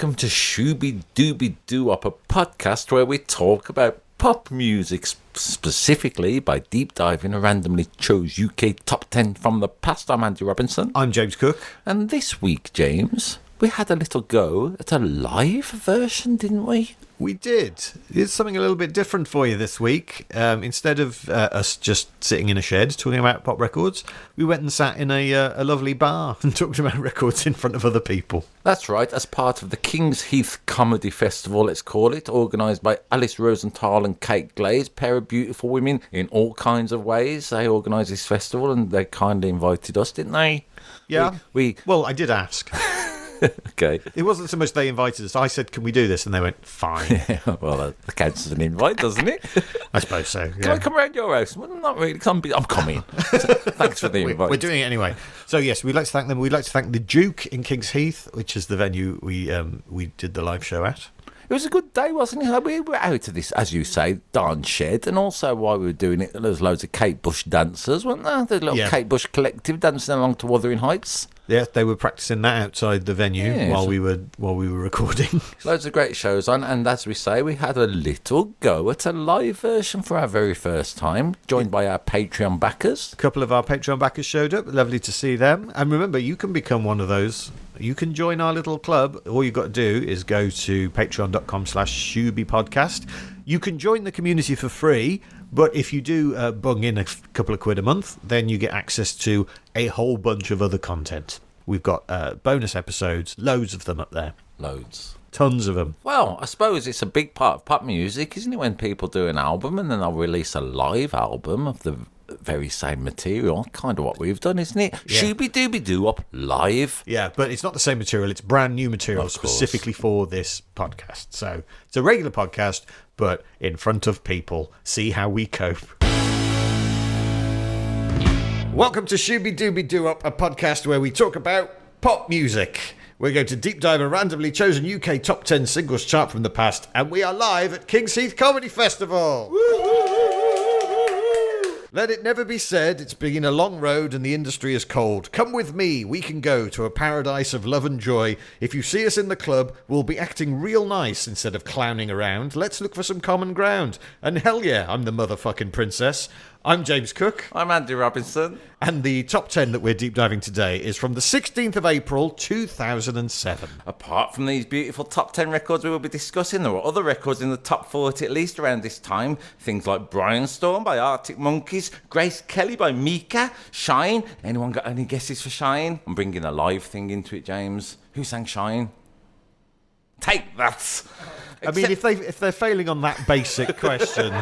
welcome to Shooby Dooby a podcast where we talk about pop music, specifically by deep diving a randomly chose UK top 10 from the past. I'm Andy Robinson. I'm James Cook. And this week, James, we had a little go at a live version, didn't we? We did. It's something a little bit different for you this week. Instead of us just sitting in a shed talking about pop records, we went and sat in a lovely bar and talked about records in front of other people. That's right, as part of the King's Heath Comedy Festival, let's call it, organised by Alice Rosenthal and Kate Glaze, pair of beautiful women in all kinds of ways. They organised this festival and they kindly invited us, didn't they? Yeah. Well, I did ask. Okay. It wasn't so much they invited us. I said, can we do this? And they went, fine. Well, that counts as an invite, doesn't it? I suppose so, yeah. Can I come around your house? Well, not really. I'm coming. Thanks for the invite. We're doing it anyway. So, yes, we'd like to thank them. We'd like to thank the Duke in King's Heath, which is the venue we did the live show at. It was a good day, wasn't it? We were out of this, as you say, darn shed, and also while we were doing it, there was loads of Kate Bush dancers, weren't there? The little Kate Bush collective dancing along to Wuthering Heights. Yeah, they were practicing that outside the venue while we were recording. Loads of great shows on, and as we say, we had a little go at a live version for our very first time, joined by our Patreon backers. A couple of our Patreon backers showed up. Lovely to see them. And remember, you can become one of those. You can join our little club. All you've got to do is go to patreon.com/ShoobyPodcast. You can join the community for free, but if you do bung in a couple of quid a month, then you get access to a whole bunch of other content. We've got bonus episodes, loads of them up there. Loads. Tons of them. Well, I suppose it's a big part of pop music, isn't it, when people do an album and then they'll release a live album of the very same material. Kind of what we've done, isn't it? Yeah. Shooby Dooby Doo Up live. Yeah, but it's not the same material. It's brand new material specifically for this podcast. So it's a regular podcast, but in front of people. See how we cope. Welcome to Shooby Dooby Doo Up, a podcast where we talk about pop music. We're going to deep dive a randomly chosen UK top 10 singles chart from the past, and we are live at King's Heath Comedy Festival. Let it never be said, it's been a long road and the industry is cold. Come with me, we can go to a paradise of love and joy. If you see us in the club, we'll be acting real nice instead of clowning around. Let's look for some common ground. And hell yeah, I'm the motherfucking princess. I'm James Cook. I'm Andy Robinson. And the top 10 that we're deep diving today is from the 16th of April, 2007. Apart from these beautiful top 10 records we will be discussing, there were other records in the top 40 at least around this time. Things like Brainstorm by Arctic Monkeys, Grace Kelly by Mika, Shine. Anyone got any guesses for Shine? I'm bringing a live thing into it, James. Who sang Shine? Take that! I mean, if they're failing on that basic question,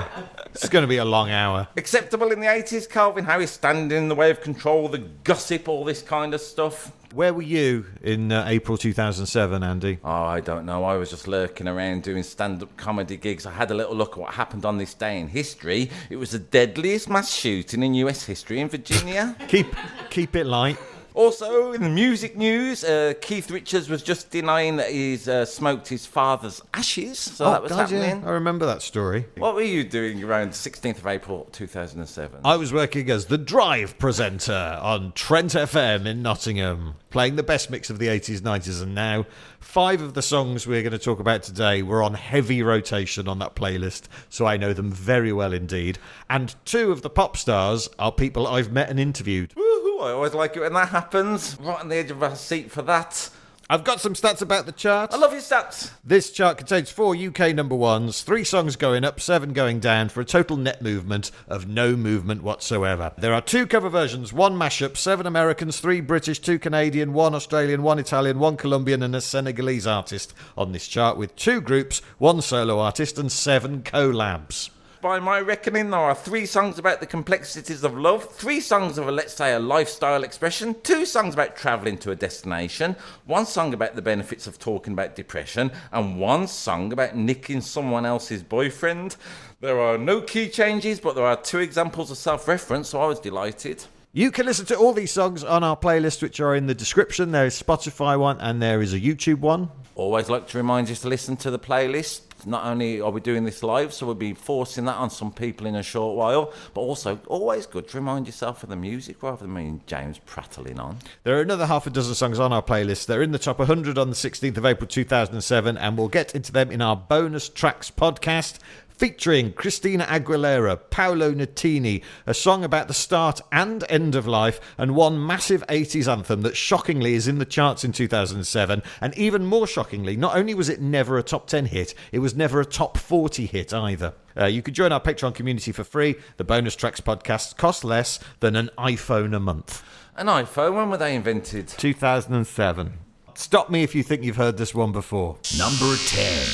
it's going to be a long hour. Acceptable in the 80s, Calvin Harris standing in the way of control, the gossip, all this kind of stuff. Where were you in April 2007, Andy? Oh, I don't know. I was just lurking around doing stand-up comedy gigs. I had a little look at what happened on this day in history. It was the deadliest mass shooting in US history in Virginia. Keep it light. Also, in the music news, Keith Richards was just denying that he's smoked his father's ashes. So that was happening. Yeah. I remember that story. What were you doing around 16th of April 2007? I was working as the Drive presenter on Trent FM in Nottingham, playing the best mix of the 80s, 90s and now. 5 of the songs we're going to talk about today were on heavy rotation on that playlist, so I know them very well indeed. And 2 of the pop stars are people I've met and interviewed. I always like it when that happens. Right on the edge of our seat for that. I've got some stats about the chart. I love your stats. This chart contains 4 UK number ones, 3 songs going up, 7 going down, for a total net movement of no movement whatsoever. There are 2 cover versions, 1 mashup, 7 Americans, 3 British, 2 Canadian, 1 Australian, 1 Italian, 1 Colombian and a Senegalese artist on this chart, with 2 groups, 1 solo artist and 7 collabs. By my reckoning, there are 3 songs about the complexities of love, 3 songs of, let's say, a lifestyle expression, 2 songs about travelling to a destination, 1 song about the benefits of talking about depression, and 1 song about nicking someone else's boyfriend. There are no key changes, but there are 2 examples of self-reference, so I was delighted. You can listen to all these songs on our playlist, which are in the description. There is a Spotify one and there is a YouTube one. Always like to remind you to listen to the playlist Not only are we doing this live, so we'll be forcing that on some people in a short while, but also always good to remind yourself of the music rather than me and James prattling on. There are another half a dozen songs on our playlist. They're in the top 100 on the 16th of April 2007, and we'll get into them in our bonus tracks podcast, featuring Christina Aguilera, Paolo Nutini, a song about the start and end of life, and one massive 80s anthem that shockingly is in the charts in 2007, and even more shockingly, not only was it never a top 10 hit, it was never a top 40 hit either. You could join our Patreon community for free. The bonus tracks podcast cost less than an iPhone a month. An iPhone, when were they invented? 2007. Stop me if you think you've heard this one before. Number 10.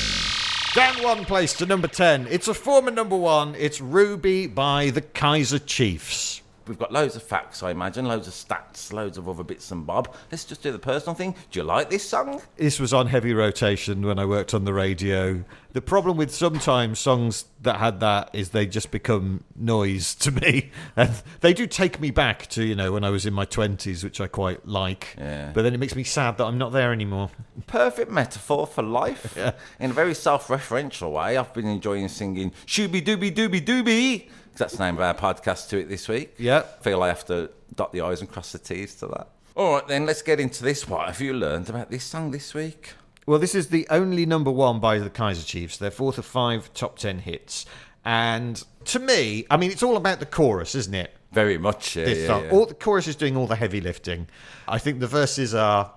Down one place to number 10. It's a former number one. It's Ruby by the Kaiser Chiefs. We've got loads of facts, I imagine, loads of stats, loads of other bits and bob. Let's just do the personal thing. Do you like this song? This was on heavy rotation when I worked on the radio. The problem with sometimes songs that had that is they just become noise to me. And they do take me back to, when I was in my 20s, which I quite like. Yeah. But then it makes me sad that I'm not there anymore. Perfect metaphor for life. Yeah. In a very self-referential way, I've been enjoying singing Shooby Dooby Dooby Dooby. That's the name of our podcast to it this week. Yeah. Feel I have to dot the I's and cross the T's to that. All right, then, let's get into this. What have you learned about this song this week? Well, this is the only number one by the Kaiser Chiefs. They're 4th of 5 top 10 hits. And to me, it's all about the chorus, isn't it? Very much, This song. yeah. All the chorus is doing all the heavy lifting. I think the verses are,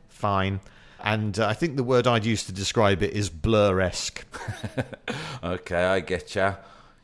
fine. And I think the word I'd use to describe it is blur-esque. Okay, I get ya.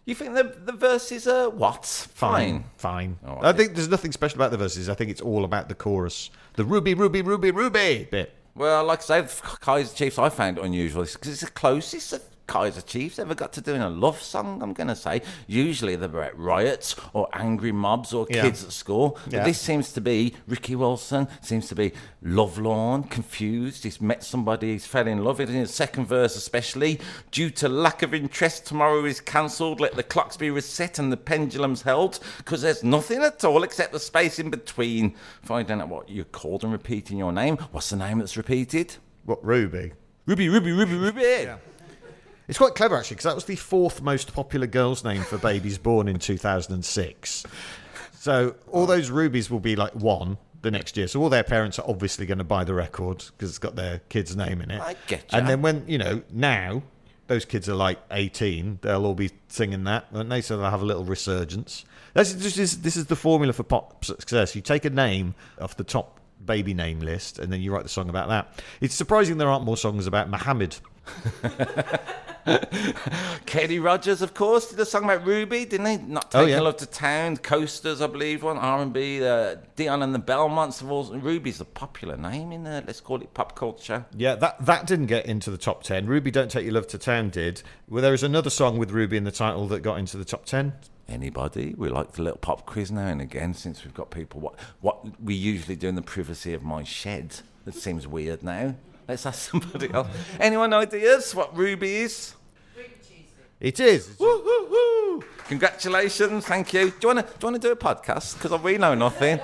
You think the verses are what? Fine. Fine. Oh, I think there's nothing special about the verses. I think it's all about the chorus. The Ruby, Ruby, Ruby, Ruby bit. Well, like I say, the Kaiser Chiefs, I found it unusual because it's the closest that Kaiser Chiefs ever got to doing a love song, I'm going to say. Usually they're about riots or angry mobs or kids at school. But this seems to be Ricky Wilson, seems to be lovelorn, confused. He's met somebody, he's fell in love. In his second verse especially, due to lack of interest, tomorrow is cancelled. Let the clocks be reset and the pendulums held, because there's nothing at all except the space in between. Finding out what you're called and repeating your name. What's the name that's repeated? What, Ruby? Ruby, Ruby, Ruby, Ruby. Yeah. It's quite clever, actually, because that was the 4th most popular girl's name for babies born in 2006. So all those Rubies will be like 1 the next year. So all their parents are obviously going to buy the record because it's got their kid's name in it. I get you. And then when, now those kids are like 18, they'll all be singing that, won't they? So they'll have a little resurgence. This is the formula for pop success. You take a name off the top baby name list and then you write the song about that. It's surprising there aren't more songs about Muhammad. Kenny Rogers, of course, did a song about Ruby, didn't he? Not Taking Love to Town, Coasters, I believe, one, R&B, Dion and the Belmonts. Ruby's a popular name in let's call it pop culture. Yeah, that didn't get into the top 10. Ruby Don't Take Your Love to Town did. Well, there was another song with Ruby in the title that got into the top 10. Anybody? We like the little pop quiz now and again, since we've got people. What we usually do in the privacy of my shed. That seems weird now. Let's ask somebody else. Anyone ideas what Ruby is? It is. Woo, woo, woo. Congratulations, thank you. Do you want to do a podcast? Because we know nothing.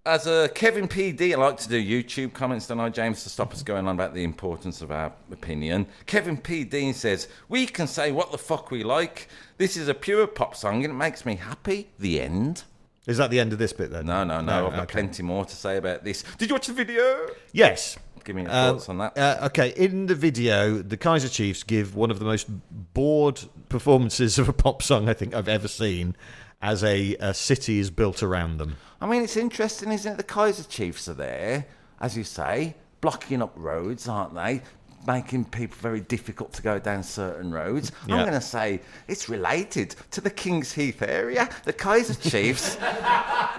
As a Kevin PD, I like to do YouTube comments, don't I, James, to stop us going on about the importance of our opinion. Kevin PD says, we can say what the fuck we like. This is a pure pop song and it makes me happy. The end. Is that the end of this bit then? No. I've got plenty more to say about this. Did you watch the video? Yes. Give me your thoughts on that. Okay, in the video, the Kaiser Chiefs give one of the most bored performances of a pop song I think I've ever seen, as a city is built around them. It's interesting, isn't it? The Kaiser Chiefs are there, as you say, blocking up roads, aren't they? Making people very difficult to go down certain roads. Yeah. I'm going to say it's related to the King's Heath area. The Kaiser Chiefs,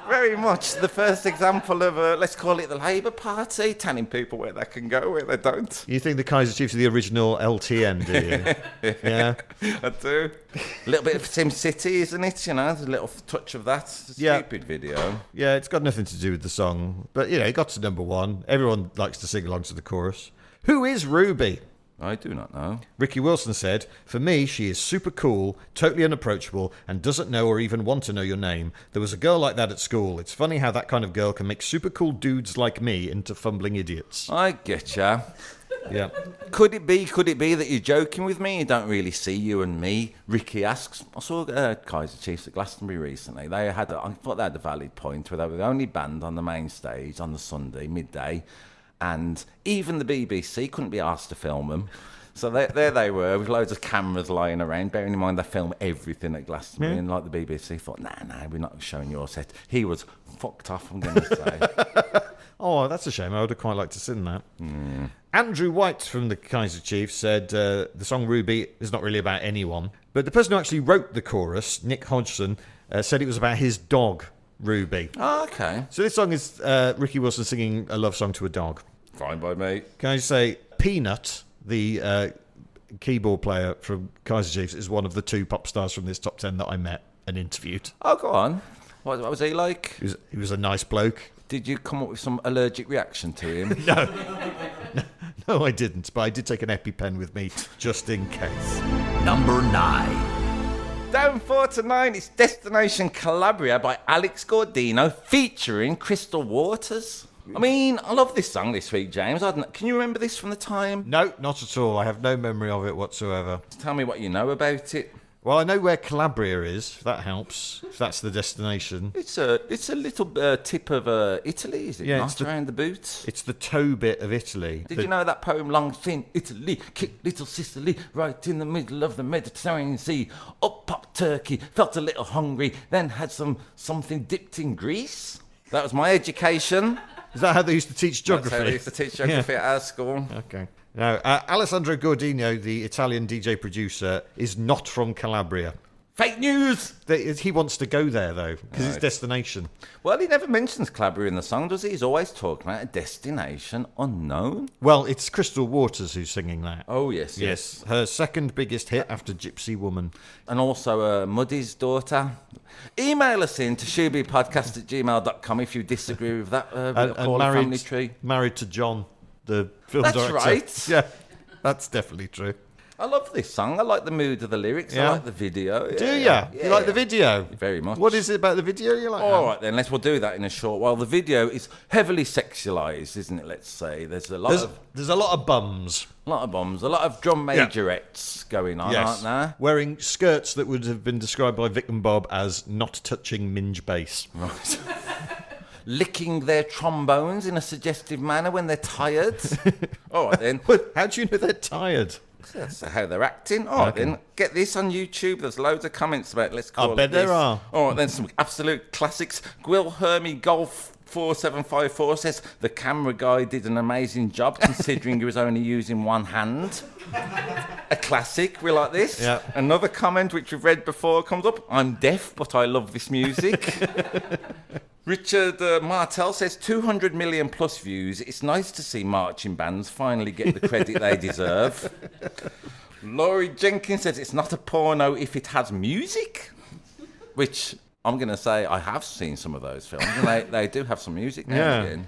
very much the first example of, let's call it the Labour Party, telling people where they can go, where they don't. You think the Kaiser Chiefs are the original LTN, do you? Yeah. I do. A little bit of SimCity, isn't it? There's a little touch of that. It's a stupid video. Yeah, it's got nothing to do with the song. But, it got to number one. Everyone likes to sing along to the chorus. Who is Ruby? I do not know. Ricky Wilson said, for me, she is super cool, totally unapproachable, and doesn't know or even want to know your name. There was a girl like that at school. It's funny how that kind of girl can make super cool dudes like me into fumbling idiots. I get ya. Yeah. Could it be that you're joking with me? You don't really see you and me. Ricky asks. I saw Kaiser Chiefs at Glastonbury recently. I thought they had a valid point where they were the only band on the main stage on the Sunday midday, and even the BBC couldn't be asked to film them. So there they were with loads of cameras lying around. Bearing in mind they film everything at Glastonbury, and like the BBC thought, nah, we're not showing your set. He was fucked off, I'm going to say. Oh, that's a shame. I would have quite liked to sing that. Andrew White from the Kaiser Chiefs said the song Ruby is not really about anyone. But the person who actually wrote the chorus, Nick Hodgson, said it was about his dog, Ruby. Oh, okay. So this song is Ricky Wilson singing a love song to a dog. Fine by me. Can I say Peanut, the keyboard player from Kaiser Chiefs, is one of the 2 pop stars from this top 10 that I met and interviewed. Oh, go on. What was he like? He was a nice bloke. Did you come up with some allergic reaction to him? No, I didn't, but I did take an EpiPen with me just in case. Number 9. Down 4 to 9, it's Destination Calabria by Alex Gaudino featuring Crystal Waters. I mean, I love this song this week, James. Can you remember this from the time? No, not at all. I have no memory of it whatsoever. Tell me what you know about it. Well, I know where Calabria is, if that helps, if that's the destination. It's a little tip of Italy, is it? Yeah, not around the boots. It's the toe bit of Italy. Did you know that poem, Long Thin Italy, kicked little Sicily, right in the middle of the Mediterranean Sea, up popped Turkey, felt a little hungry, then had something dipped in Greece? That was my education. Is that how they used to teach geography? That's how they used to teach geography at our school. Okay. Now, Alessandro Gaudino, the Italian DJ producer, is not from Calabria. Fake news! He wants to go there, though, because it's destination. Well, he never mentions Calabria in the song, does he? He's always talking about a destination unknown. Well, it's Crystal Waters who's singing that. Oh, yes. Her second biggest hit after Gypsy Woman. And also Muddy's daughter. Email us in to shoobypodcast@gmail.com if you disagree with that. And family tree. Married to John, the film That's director. right. Yeah, that's definitely true. I love this song. I like the mood of the lyrics. Yeah. I like the video. Do you? You like the video? Very much. What is it about the video you like? All right, then. We'll do that in a short while. The video is heavily sexualised, isn't it? Let's say. There's a lot of bums. A lot of bombs. A lot of drum majorettes going on, aren't there? Wearing skirts that would have been described by Vic and Bob as not touching minge bass. Right. Licking their trombones in a suggestive manner when they're tired. All right, then. How do you know they're tired? That's how they're acting. All right, then. Get this on YouTube. There's loads of comments about Let's Call It I bet This. there are. All right, then. Some absolute classics. Gwil Hermie Golf 4754 says the camera guy did an amazing job considering he was only using one hand. A classic. We like this. Yeah. Another comment which we've read before comes up. I'm deaf, but I love this music. Richard Martel says 200 million plus views. It's nice to see marching bands finally get the credit they deserve. Laurie Jenkins says it's not a porno if it has music, which I'm going to say I have seen some of those films, and they do have some music now and again.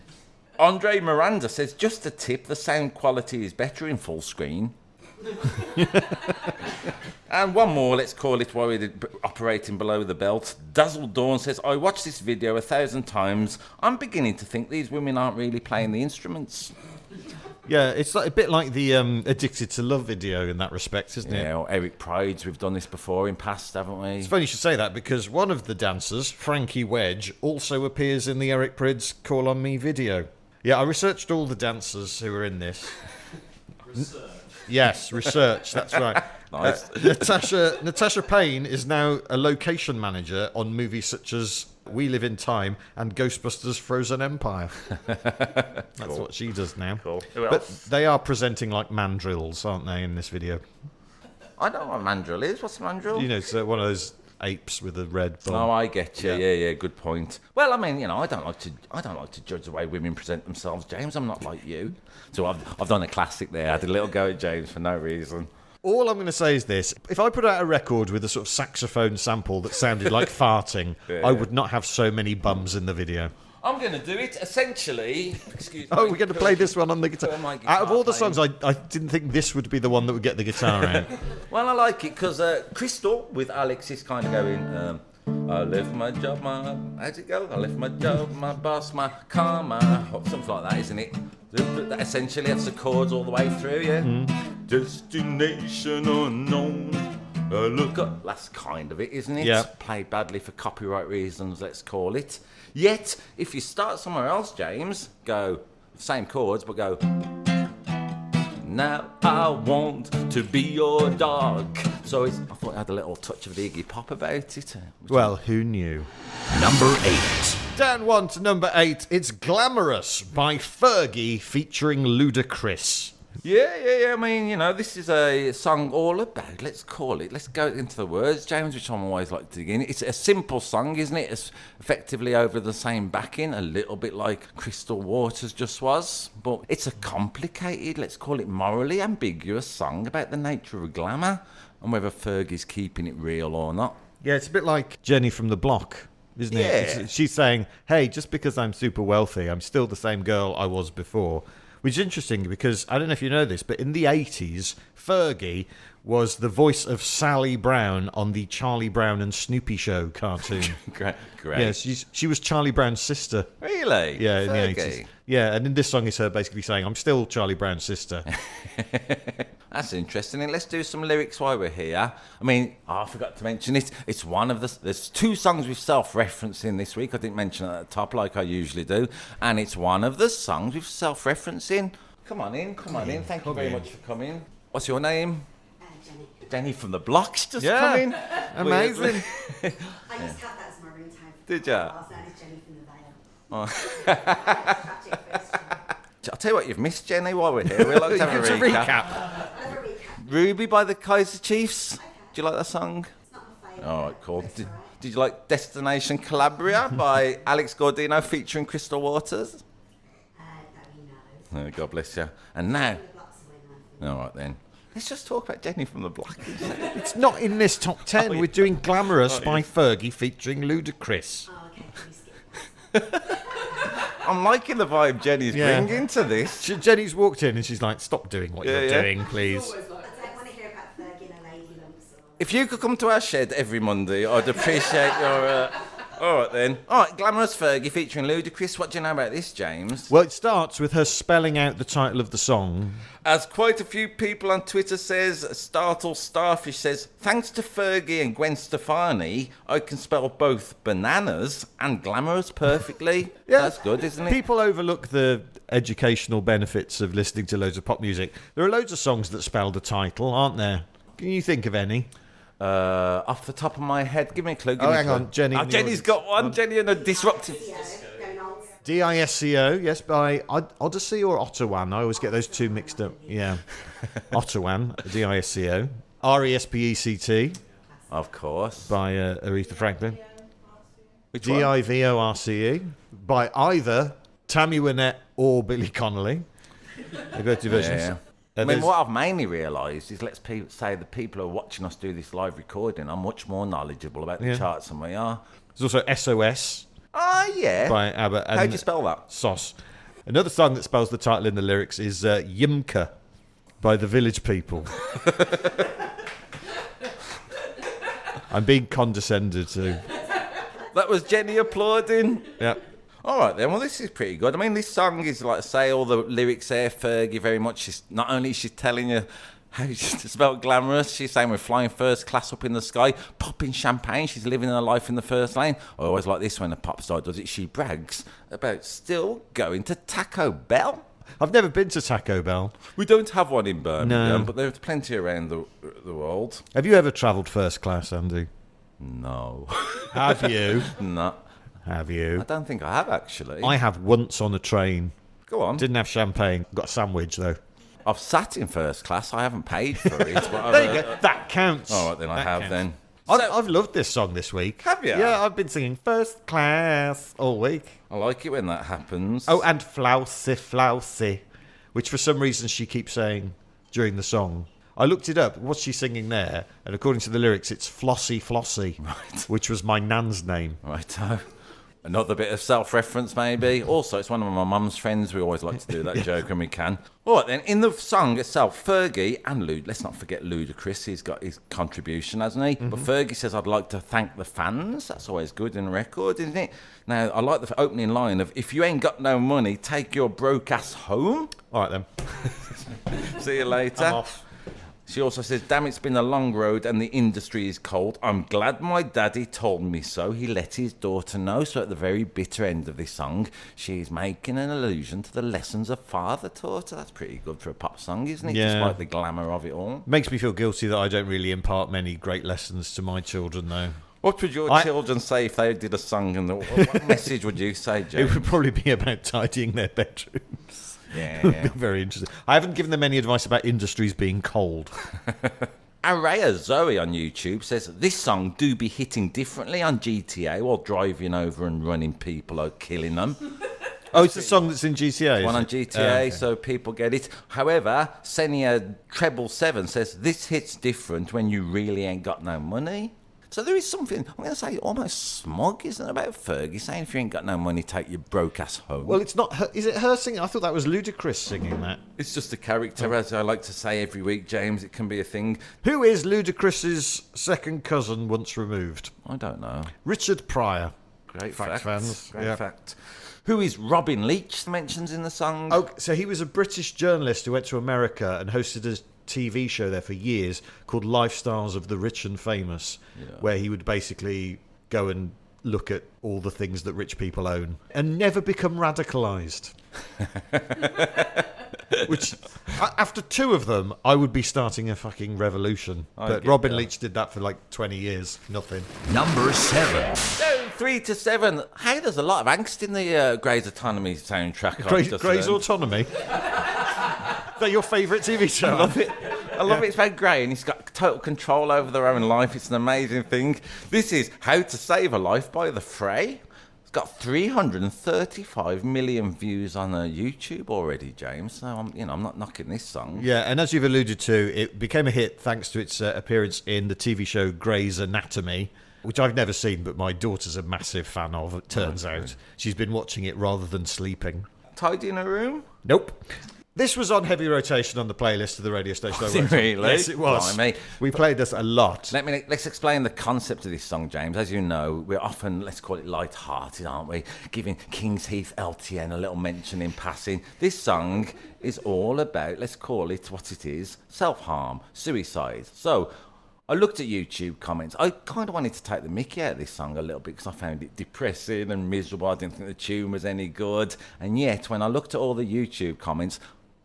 Andre Miranda says just a tip, the sound quality is better in full screen. And one more, let's call it while we're operating below the belt. Dazzle Dawn says, I watched this video 1,000 times. I'm beginning to think these women aren't really playing the instruments. Yeah, it's like a bit like the Addicted to Love video in that respect, isn't it? Yeah, or Eric Pride's, we've done this before in past, haven't we? It's funny you should say that because one of the dancers, Frankie Wedge, also appears in the Eric Prydz Call On Me video. Yeah, I researched all the dancers who were in this. Yes, research, that's right. Nice. Natasha Payne is now a location manager on movies such as We Live in Time and Ghostbusters Frozen Empire. That's what she does now. Cool. But they are presenting like mandrills, aren't they, in this video? I don't know what mandrill is. What's a mandrill? You know, it's one of those apes with a red bum. Oh, I get you. Yeah, good point. Well, I mean, you know, I don't like to judge the way women present themselves, James. I'm not like you. So I've done a classic there. I had a little go at James for no reason. All I'm going to say is this. If I put out a record with a sort of saxophone sample that sounded like farting, I would not have so many bums in the video. I'm going to do it. Essentially, excuse me. Oh, we're going to play this one on the guitar. My guitar Out of all the playing. songs, I didn't think this would be the one that would get the guitar out. Well, I like it because Crystal with Alex is kind of going, I left my job, how's it go? I left my job, my boss, my car, something like that, isn't it? Essentially, that's the chords all the way through, yeah? Destination unknown. Look up. That's kind of it, isn't it? Yeah. Played badly for copyright reasons, let's call it. Yet, if you start somewhere else, James, go, same chords, but go... Now I want to be your dog. So I thought it had a little touch of the Iggy Pop about it. Well, who knew? Number 8. Down 1 to number 8, it's Glamorous by Fergie featuring Ludacris. Yeah. I mean, you know, this is a song all about, let's call it, let's go into the words, James, which I'm always like to dig in. It's a simple song, isn't it? It's effectively over the same backing, a little bit like Crystal Waters just was. But it's a complicated, let's call it morally ambiguous song about the nature of glamour and whether Fergie's keeping it real or not. Yeah, it's a bit like Jenny from the Block, isn't it? Yeah. She's saying, hey, just because I'm super wealthy, I'm still the same girl I was before. Which is interesting because, I don't know if you know this, but in the 80s, Fergie was the voice of Sally Brown on the Charlie Brown and Snoopy Show cartoon. Great. Yeah, she was Charlie Brown's sister. Really? Yeah, in Fergie? the 80s. Yeah, and in this song it's her basically saying, I'm still Charlie Brown's sister. That's interesting. And let's do some lyrics while we're here. I mean, I forgot to mention it. It's one of there's 2 songs with self-referencing this week. I didn't mention it at the top like I usually do. And it's one of the songs with self-referencing. Come on in. Thank you very much for coming. What's your name? Jenny. Jenny from the Blocks just Yeah. come in. Amazing. I used to have that as my ringtone. Did ya? I was known as Jenny from the Vale. Oh. Tragic first name. I'll tell you what, you've missed, Jenny, while we're here. We'll like to have Give us a a recap. recap. I'll have a recap. Ruby by the Kaiser Chiefs. Okay. Do you like that song? It's not my favourite. All right, cool. but it's Did, all right. did you like Destination Calabria by Alex Gordino featuring Crystal Waters? No, Oh, God bless you. And now, the Blocks are winner. all right then, let's just talk about Jenny from the Block. It's not in this top 10. Oh, yeah. We're doing Glamorous by Fergie featuring Ludacris. Oh, okay. Can we skip that? I'm liking the vibe Jenny's Yeah. bringing to this. Jenny's walked in and she's like, stop doing what you're Yeah. doing, please. I don't want to hear about Fergie and a lady lumps. If you could come to our shed every Monday, I'd appreciate your... All right then. All right, Glamorous Fergie featuring Ludacris. What do you know about this, James? Well, it starts with her spelling out the title of the song. As quite a few people on Twitter says, Startle Starfish says, thanks to Fergie and Gwen Stefani, I can spell both bananas and glamorous perfectly. Yeah. That's good, isn't it? People overlook the educational benefits of listening to loads of pop music. There are loads of songs that spell the title, aren't there? Can you think of any? Off the top of my head, give me a clue. Give Oh, me a hang clue. on, Jenny in the Jenny's got one. Jenny and a disruptive. Going on. D-I-S-C-O, yes, by Odyssey or Ottawan. I always get those two mixed up. Yeah. Ottawan, D-I-S-C-O. R-E-S-P-E-C-T Of course. by Aretha Franklin. Which one? D-I-V-O-R-C-E by either Tammy Wynette or Billy Connolly. They've got two versions. Yeah. I And mean, there's- what I've mainly realised is, say the people who are watching us do this live recording are much more knowledgeable about the Yeah. charts than we are. There's also SOS Ah, yeah. by ABBA. And How do you spell that? SOS. Another song that spells the title in the lyrics is Yimka by the Village People. I'm being condescended to. That was Jenny applauding. Yeah. All right then. Well, this is pretty good. I mean, this song is like I say, all the lyrics there, Fergie very much. She's not only is she telling you how to spell glamorous. She's saying we're flying first class up in the sky, popping champagne. She's living her life in the first lane. I always like this when a pop star does it. She brags about still going to Taco Bell. I've never been to Taco Bell. We don't have one in Birmingham, No. but there's plenty around the world. Have you ever travelled first class, Andy? No, Have you? no, Have I you? don't think I have actually. I have once on a train. Go on. Didn't have champagne. Got a sandwich, though. I've sat in first class. I haven't paid for it. But There you go. That counts. All right, then I That have counts. then. I've loved this song this week. Have you? Yeah, I've been singing first class all week. I like it when that happens. Oh, and flousy, flousy, which for some reason she keeps saying during the song. I looked it up. What's she singing there? And according to the lyrics, it's Flossie Flossie, Right. which was my nan's name. Right. Another bit of self-reference, maybe. Also, it's one of my mum's friends. We always like to do that joke when we can. All right, then, in the song itself, Fergie and let's not forget Ludacris. He's got his contribution, hasn't he? But Fergie says, I'd like to thank the fans. That's always good in a record, isn't it? Now, I like the opening line of, if you ain't got no money, take your broke ass home. All right, then. See you later. I'm off. She also says, damn, it's been a long road and the industry is cold. I'm glad my daddy told me so. He let his daughter know. So at the very bitter end of this song, she's making an allusion to the lessons her father taught her. That's pretty good for a pop song, isn't it? Yeah. Despite the glamour of it all. Makes me feel guilty that I don't really impart many great lessons to my children, though. What would your children say if they did a song? And what message would you say, James? It would probably be about tidying their bedrooms. Yeah. Very interesting. I haven't given them any advice about industries being cold. Araya Zoe on YouTube says, this song do be hitting differently on GTA while driving over and running people or killing them. Oh, it's a song that's in GTA. One on is it? GTA, Oh, okay. so people get it. However, Senia Treble 7 says, this hits different when you really ain't got no money. So there is something, I'm going to say, almost smug, isn't it, about Fergie saying if you ain't got no money, take your broke ass home. Well, it's not her. Is it her singing? I thought that was Ludacris singing that. It's just a character, as I like to say every week, James. It can be a thing. Who is Ludacris's second cousin once removed? I don't know. Richard Pryor. Great Fact fact. fans, Great yeah. fact. Who is Robin Leach mentions in the song? Oh, so he was a British journalist who went to America and hosted a TV show there for years called Lifestyles of the Rich and Famous, where he would basically go and look at all the things that rich people own and never become radicalised. Which, after two of them, I would be starting a fucking revolution. But Robin Leach did that for like 20 years. Nothing. Number 7. So 3 to 7. Hey, there's a lot of angst in the Grey's Autonomy soundtrack. Grey's Autonomy. Is that your favourite TV show? I love it. I love it. It's about Grey and he's got total control over their own life. It's an amazing thing. This is How to Save a Life by The Fray. It's got 335 million views on YouTube already, James. So I'm not knocking this song. Yeah, and as you've alluded to, it became a hit thanks to its appearance in the TV show Grey's Anatomy, which I've never seen, but my daughter's a massive fan of, it turns out. She's been watching it rather than sleeping. Tidy in a room? Nope. This was on heavy rotation on the playlist of the radio station. Was it really? Yes, it was. Blimey. We played this a lot. Let's explain the concept of this song, James. As you know, we're often, let's call it light-hearted, aren't we? Giving King's Heath LTN a little mention in passing. This song is all about, let's call it what it is, self-harm, suicide. So I looked at YouTube comments. I kind of wanted to take the mickey out of this song a little bit because I found it depressing and miserable. I didn't think the tune was any good. And yet, when I looked at all the YouTube comments,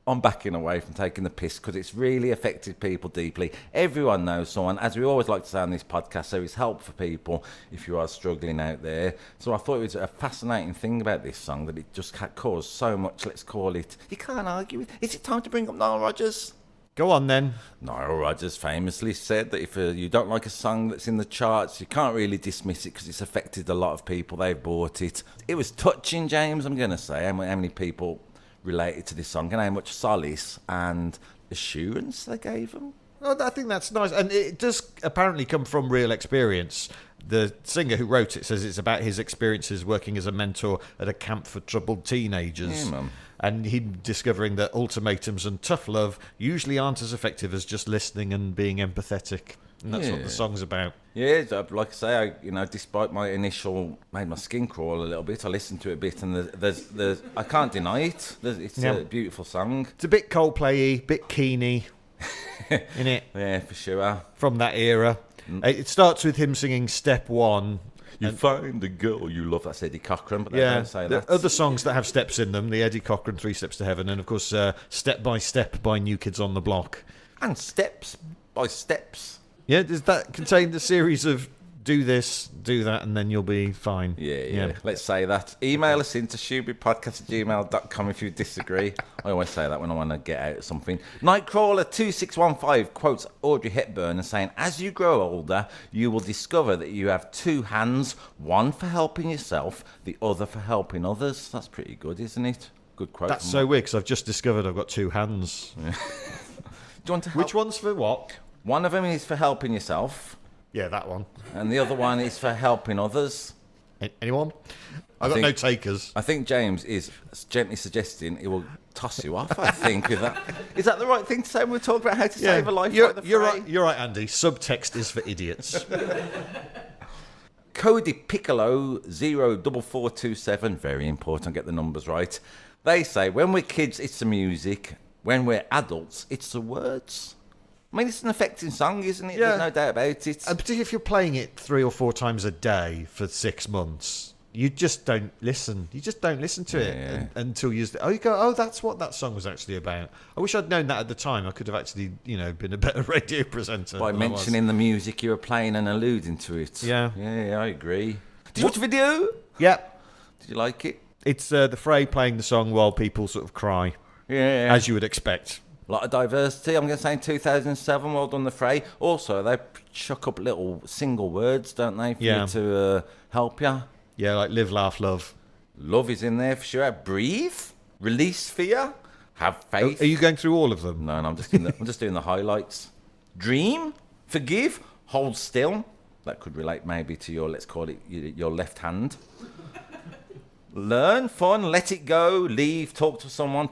I'm backing away from taking the piss because it's really affected people deeply. Everyone knows someone. As we always like to say on this podcast, there is help for people if you are struggling out there. So I thought it was a fascinating thing about this song that it just caused so much, let's call it, you can't argue with. Is it time to bring up Nile Rodgers? Go on, then. Nile Rodgers famously said that if you don't like a song that's in the charts, you can't really dismiss it because it's affected a lot of people. They've bought it. It was touching, James, I'm going to say. How many people related to this song and how much solace and assurance they gave them. Oh, I think that's nice. And it does apparently come from real experience. The singer who wrote it says it's about his experiences working as a mentor at a camp for troubled teenagers. Yeah, man. And him discovering that ultimatums and tough love usually aren't as effective as just listening and being empathetic. And that's what the song's about. Yeah, like I say, despite my initial made my skin crawl a little bit, I listened to it a bit, and there's I can't deny it. It's a beautiful song. It's a bit Coldplay-y, bit Keeny, innit? Yeah, for sure. From that era. It starts with him singing Step One. You find the girl you love. That's Eddie Cochran, but they don't say there that. are other songs that have steps in them. The Eddie Cochran 3 Steps to Heaven, and of course Step by Step by New Kids on the Block. And Steps by Steps. Yeah, does that contain the series of do this, do that, and then you'll be fine? Yeah. Let's say that. Email us into shoobypodcast@gmail.com if you disagree. I always say that when I want to get out of something. Nightcrawler2615 quotes Audrey Hepburn as saying, as you grow older, you will discover that you have two hands, one for helping yourself, the other for helping others. That's pretty good, isn't it? Good quote. That's so weird, because I've just discovered I've got two hands. Do you want to help? Which one's for what? One of them is for helping yourself, Yeah, that one. and the other one is for helping others. Anyone? I've got no takers. I think James is gently suggesting he will toss you off, I think. Is that the right thing to say when we talk about how to save a life by the you're fray? right. You're right, Andy. Subtext is for idiots. Cody Piccolo 04427, very important, get the numbers right. They say, when we're kids, it's the music. When we're adults, it's the words. I mean, it's an affecting song, isn't it? Yeah. There's no doubt about it. And particularly if you're playing it 3 or 4 times a day for 6 months, you just don't listen. You just don't listen to it until you go, oh, that's what that song was actually about. I wish I'd known that at the time. I could have actually, been a better radio presenter. By mentioning the music you were playing and alluding to it. Yeah. Yeah, I agree. Did you watch the video? Yeah. Did you like it? It's the Fray playing the song while people sort of cry, Yeah. as you would expect. A lot of diversity. I'm going to say in 2007, well done, the Fray. Also, they chuck up little single words, don't they, for you to help you. Yeah, like live, laugh, love. Love is in there for sure. Breathe. Release fear. Have faith. Are you going through all of them? No, I'm just doing the highlights. Dream. Forgive. Hold still. That could relate maybe to your, let's call it, your left hand. Learn, fun, let it go, leave, talk to someone,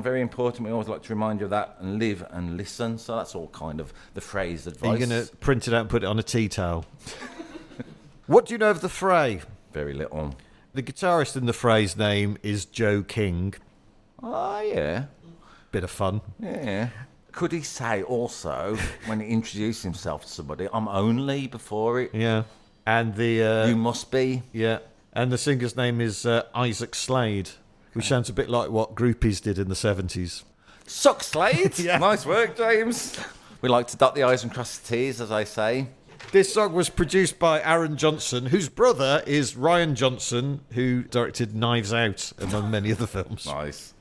very important. We always like to remind you of that, and live and listen. So that's all kind of the phrase advice. Are you going to print it out and put it on a tea towel? What do you know of the Fray? Very little. The guitarist in the Fray's name is Joe King. Oh, yeah. Bit of fun. Yeah. Could he say also, when he introduced himself to somebody, I'm only before it? Yeah. And the... you must be. Yeah. And the singer's name is Isaac Slade, which sounds a bit like what groupies did in the 70s. Suck Slade. Yeah. Nice work, James. We like to dot the I's and cross the T's, as I say. This song was produced by Aaron Johnson, whose brother is Ryan Johnson, who directed Knives Out, among many other films. Nice.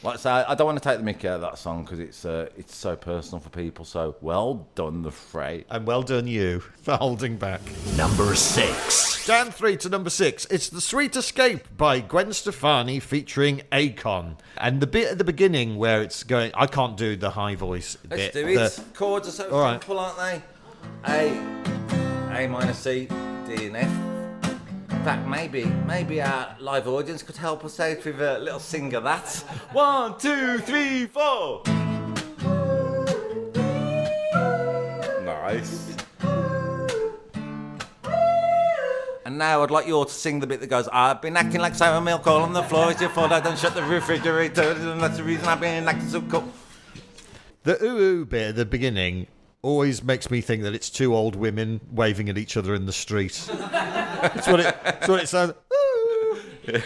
Like I say, I don't want to take the mickey out of that song because it's so personal for people. So well done, the Fray. And well done you for holding back. Number 6. Down 3 to number 6. It's The Sweet Escape by Gwen Stefani featuring Akon. And the bit at the beginning where it's going... I can't do the high voice Let's bit. do it. Chords are so All right. simple, aren't they? A minor, C, D and F. In fact, maybe our live audience could help us out with a little sing of that. 1, 2, 3, 4. Nice. And now I'd like you all to sing the bit that goes, I've been acting like sour milk all on the floor. It's your fault I don't shut the refrigerator. And that's the reason I've been acting so cool. The ooh bit at the beginning always makes me think that it's 2 old women waving at each other in the street. That's what it sounds. Ooh, ooh,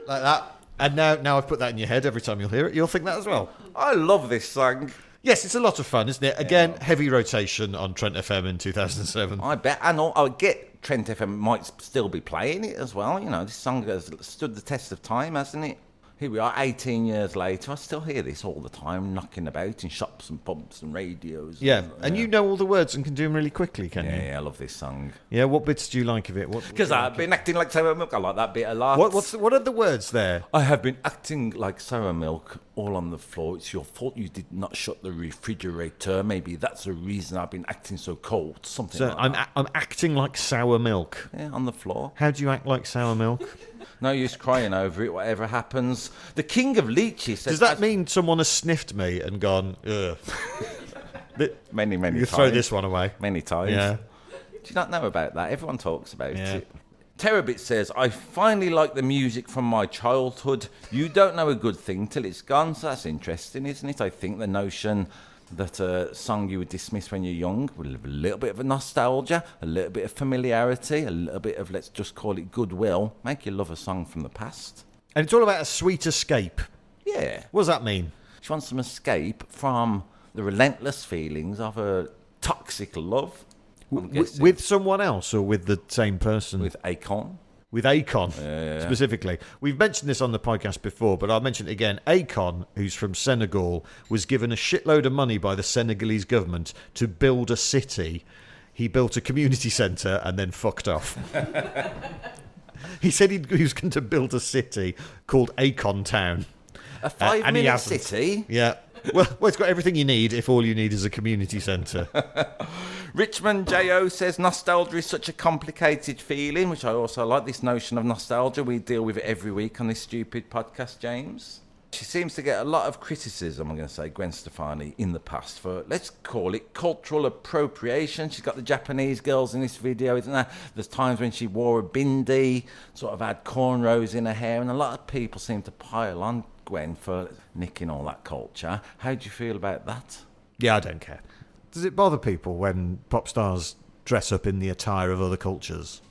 like that. And now I've put that in your head. Every time you'll hear it, you'll think that as well. I love this song. Yes, it's a lot of fun, isn't it? Again, heavy rotation on Trent FM in 2007. I bet. And I get Trent FM might still be playing it as well. This song has stood the test of time, hasn't it? Here we are, 18 years later. I still hear this all the time, knocking about in shops and pubs and radios. Yeah, and you know all the words and can do them really quickly, can you? Yeah, I love this song. Yeah, what bits do you like of it? Because I've been acting like sour milk. I like that bit a lot. What are the words there? I have been acting like sour milk all on the floor. It's your fault you did not shut the refrigerator. Maybe that's the reason I've been acting so cold. Something So like that. I'm acting like sour milk. Yeah, on the floor. How do you act like sour milk? No use crying over it, whatever happens. The king of leeches says... Does that mean someone has sniffed me and gone, ugh? Many You times. throw this one away. Many times. Yeah. Do you not know about that? Everyone talks about Yeah. it. Terabit says, I finally like the music from my childhood. You don't know a good thing till it's gone. So that's interesting, isn't it? I think the notion that a song you would dismiss when you're young with a little bit of a nostalgia, a little bit of familiarity, a little bit of, let's just call it goodwill, make you love a song from the past. And it's all about a sweet escape. Yeah. What does that mean? She wants some escape from the relentless feelings of a toxic love. I'm guessing. With someone else or with the same person? With Akon. With Akon, specifically. We've mentioned this on the podcast before, but I'll mention it again. Akon, who's from Senegal, was given a shitload of money by the Senegalese government to build a city. He built a community centre and then fucked off. He said he was going to build a city called Akon Town. A and he 5-minute hasn't. city? Yeah. Well, it's got everything you need if all you need is a community centre. Richmond J.O. says nostalgia is such a complicated feeling, which I also like, this notion of nostalgia. We deal with it every week on this stupid podcast, James. She seems to get a lot of criticism, I'm going to say, Gwen Stefani, in the past for, let's call it, cultural appropriation. She's got the Japanese girls in this video, isn't there? There's times when she wore a bindi, sort of had cornrows in her hair, and a lot of people seem to pile on Gwen for nicking all that culture. How do you feel about that? Yeah, I don't care. Does it bother people when pop stars dress up in the attire of other cultures?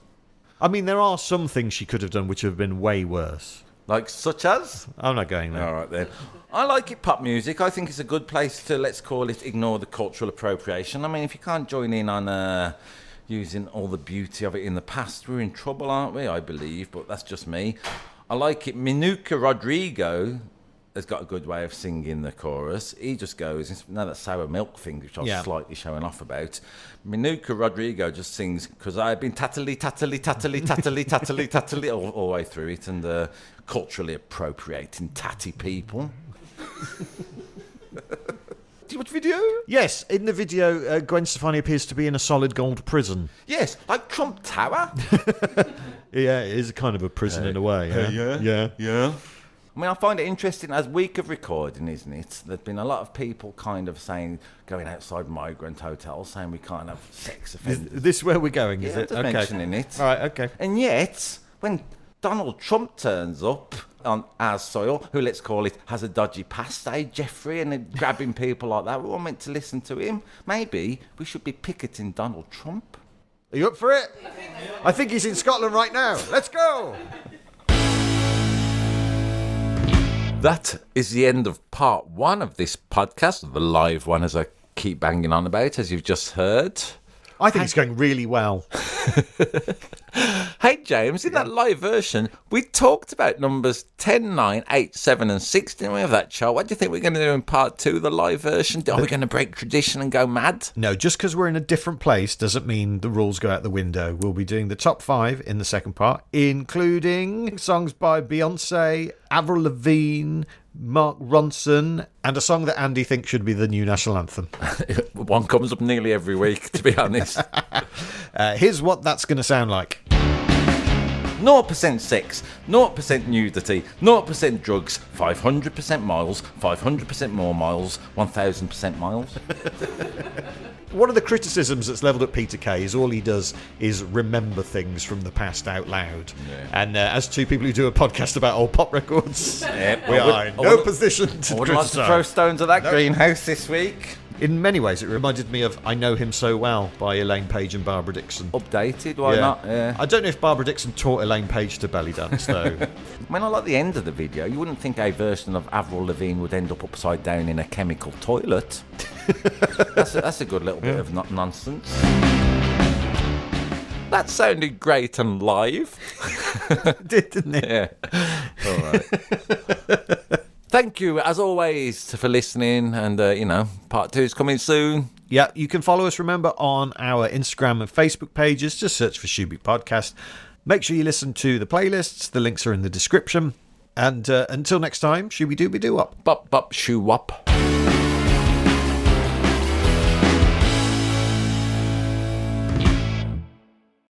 I mean, there are some things she could have done which have been way worse. Like such as? I'm not going there. All right, then. I like it, pop music. I think it's a good place to, let's call it, ignore the cultural appropriation. I mean, if you can't join in on using all the beauty of it in the past, we're in trouble, aren't we? I believe, but that's just me. I like it. Minuka Rodrigo has got a good way of singing the chorus. He just goes, now that sour milk thing, which I was slightly showing off about. Minuka Rodrigo just sings, because I've been tattly, tattly, tattly, tattly, tattly, tattly, all the way through it, and culturally appropriating tatty people. Do you watch the video? Yes, in the video, Gwen Stefani appears to be in a solid gold prison. Yes, like Trump Tower. Yeah, it is kind of a prison in a way. Yeah. I mean, I find it interesting, as week of recording, isn't it? There's been a lot of people kind of saying, going outside migrant hotels, saying we can't have sex offenders. This is where we're going, is Yeah, it? just mentioning it. All right, okay. And yet, when Donald Trump turns up on our soil, who, let's call it, has a dodgy past, Jeffrey, and they're grabbing people like that, we're all meant to listen to him. Maybe we should be picketing Donald Trump. Are you up for it? I think he's in Scotland right now. Let's go! That is the end of part one of this podcast, the live one, as I keep banging on about, as you've just heard. I think it's going really well. Hey, James, in that live version, we talked about numbers 10, 9, 8, 7 and 6, didn't we, of that chart? What do you think we're going to do in part two, the live version? Are we going to break tradition and go mad? No, just because we're in a different place doesn't mean the rules go out the window. We'll be doing the top 5 in the second part, including songs by Beyonce, Avril Lavigne, Mark Ronson, and a song that Andy thinks should be the new national anthem. One comes up nearly every week, to be honest. Here's what that's going to sound like. 0% sex, 0% nudity, 0% drugs, 500% miles, 500% more miles, 1000% miles. One of the criticisms that's levelled at Peter Kay is all he does is remember things from the past out loud. Yeah. And as two people who do a podcast about old pop records, we are in no position to I wouldn't like to throw stones at that greenhouse this week. In many ways, it reminded me of I Know Him So Well by Elaine Page and Barbara Dixon. Updated, why not? Yeah. I don't know if Barbara Dixon taught Elaine Page to belly dance, though. When I like the end of the video, you wouldn't think a version of Avril Lavigne would end up upside down in a chemical toilet. That's a good little bit of nonsense. That sounded great and live. Didn't it? Yeah. All right. Thank you, as always, for listening. And, part 2 is coming soon. Yeah, you can follow us, remember, on our Instagram and Facebook pages. Just search for Shooby Podcast. Make sure you listen to the playlists. The links are in the description. And until next time, Shooby Dooby Doo Up. Bop, bop, shoo wop.